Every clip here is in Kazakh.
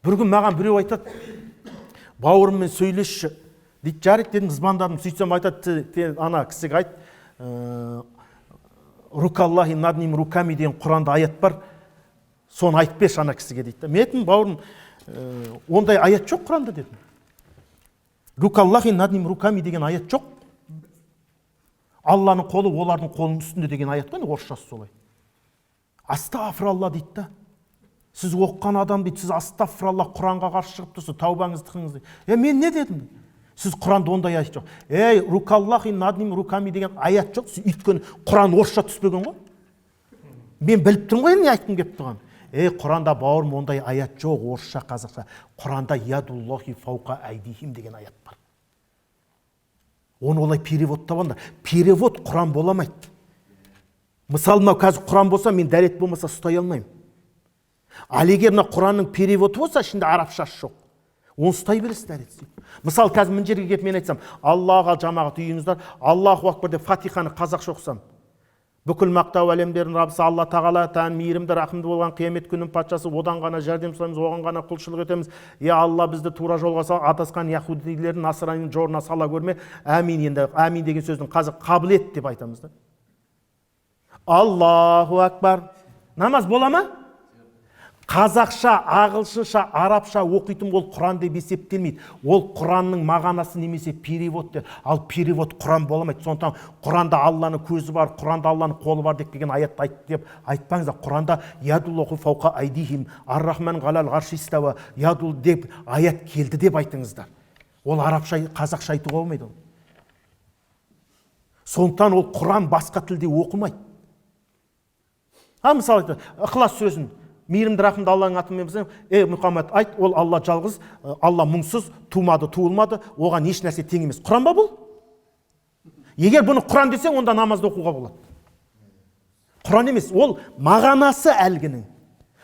бір күн маған біреу айтады, бауырыммен сөйлесші дейді. Жарайды дедім, звондадым. Сөйтсем айтады, ана кісіге айт, рукаллахи надним руками деген Құранда аят бар, соны айтып берші ана кісіге дейді. Мен айттым, бауырым, ондай аят жоқ Құранда дедім. Рукаллахи надним руками деген аят жоқ. Алланың қолы олардың қолының үстінде деген аят қой, орысшасы солай. Астағфиралла дейді да. Сіз оққан адам дейді, сіз астағфиралла Құранға қарсы шығып тұрсыз, таубаңызды қылыңыз дейді. Мен не дедім? Сіз Құранда ондай аят жоқ. Рукаллахи надним руками деген аят жоқ. Өйткені Құран орысша түспеген ғой. Мен біліп тұрмын ғой, не айтқым келіп тұрған. Құранда бауырым ондай аят жоқ, орысша, қазақша. Құранда ядуллахи фауқа айдихим деген аят бар. Оны олай переводта болғанда. Перевод Құран боламайды. Мысалы, қазір Құран болса, мен дәрет болмаса ұстай алмаймын. Ал егер Құранның переводы болса, ішінде арабшасы жоқ. Оны ұстай бересіз дәрет. Мысалы, қазір мына жерге келіп мен айтсам, Аллаға жамағат үйіңіздер, Аллаху акбар деп Фатиханы қазақша оқысам, бүкіл мақтау әлемдердің Раббысы Алла тағала тән мейірімді рақымды болған қиямет күнінің патшасы, одан ғана жәрдем сұраймыз, оған ғана құлшылық етеміз. Алла бізді тура жолға сал, адасқан яһудилердің, насранның жорына сала көрме. Әмин. Енді әмин деген сөздің қазір қабілет деп айтамыз да. Аллаху акбар. Намаз бола ма? Қазақша, ағылшынша, арабша оқитын ол Құран деп есептелмейді. Ол Құранның мағанасы немесе перевод деп. Ал перевод Құран боламайды. Сондықтан Құранда Алланың көзі бар, Құранда Алланың қолы бар деген аят айтты деп айтпаңыздар. Құранда ядуллаху фауқа айдихим, ар-рахман ғалал ғарши истава, ядул деп аят келді деп айтыңыздар. Ол арабша, қазақша айтуға болмайды. Сондықтан ол Құран басқа тілде оқылмайды. Мысалы, Ықылас сүресін мейірімді рақымды Алланың атымен бізден, Мұхаммед айт, ол Алла жалғыз, Алла мұңсыз, тумады, туылмады, оған еш нәрсе тең емес. Құран ба бұл? Егер бұны Құран десең, онда намазды оқуға болады. Құран емес, ол мағанасы әлгінің.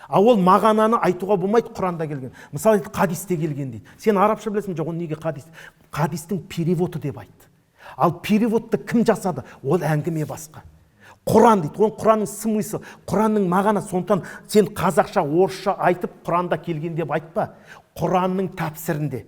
А ол мағананы айтуға болмайды Құранда келген. Мысалы, хадисте келген дейді. Сен арабша білесің, жоқ, неге хадис? Хадистің переводы деп айтты. Ал переводты кім жасады? Ол әңгіме басқа. Құран дейді, ол Құранның смыслы, Құранның мағанасы. Сондықтан сен қазақша, орысша айтып, Құранда келген деп айтпа. Құранның тәпсірінде,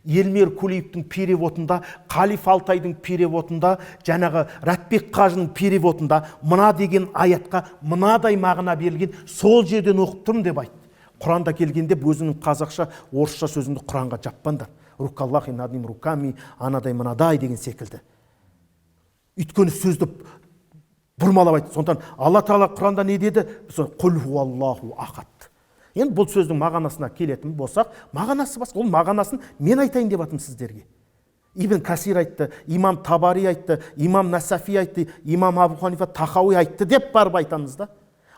Елмер Кулиевтің переводында, Қалиф Алтайдың переводында, жаңағы Рәтбек Қажының переводында мына деген аятқа мынадай мағына берілген, сол жерден оқып тұрмын деп айтты. Құранда келген деп өзінің қазақша, орысша сөзіңді Құранға жаппаңдар. Рукаллахи надним руками, анадай мынадай деген секілді. Өйткені сөзді бұрмалап айтты. Сондықтан Алла Тағала Құранда не деді? Құл хуаллаху ахад. Енді бұл сөздің мағанасына келетін болсақ, мағанасы басқа. Ол мағанасын мен айтайын деп атым сіздерге. Ибн Касир айтты, имам Табари айтты, имам Насафи айтты, имам Абу Ханифа Тахауи айтты деп барып айтамыз да.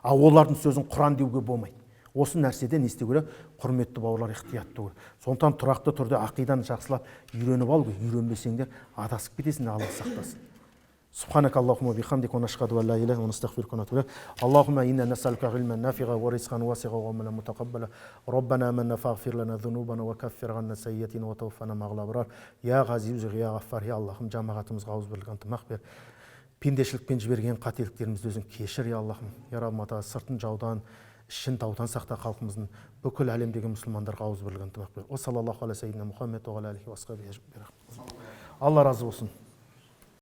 А олардың сөзін Құран деуге болмайды. Осы нәрседен не істеу керек? Құрметті бауырлар, ихтиятты керек. Сондықтан тұрақты түрде ақиданы жақсылап үйреніп ал, үйренбесеңдер адасып кетесіңдер, Алла сақтасын. سبحانك اللهم وبحمدك ونشهد ان لا اله الا انت ونستغفرك ونتوب اليك اللهم انا نسالك علما نافعا ورزقا واسعا وعملا متقبلا ربنا آمنا فاغفر لنا ذنوبنا وكفر عنا سيئاتنا وتوفنا مع الابرار يا عزيز يا غفار يا Аллахым жамағатымызға ауызбірлік ынтымақ бер пендешілікпен жіберген қателіктерімізді өзің кешір я Аллахым я Раббым ата сыртын жаудан ішін даудан сақта халқымыздың бүкіл әлемдегі мұсылмандарға ауызбірлік ынтымақ бер. Алла разы болсын.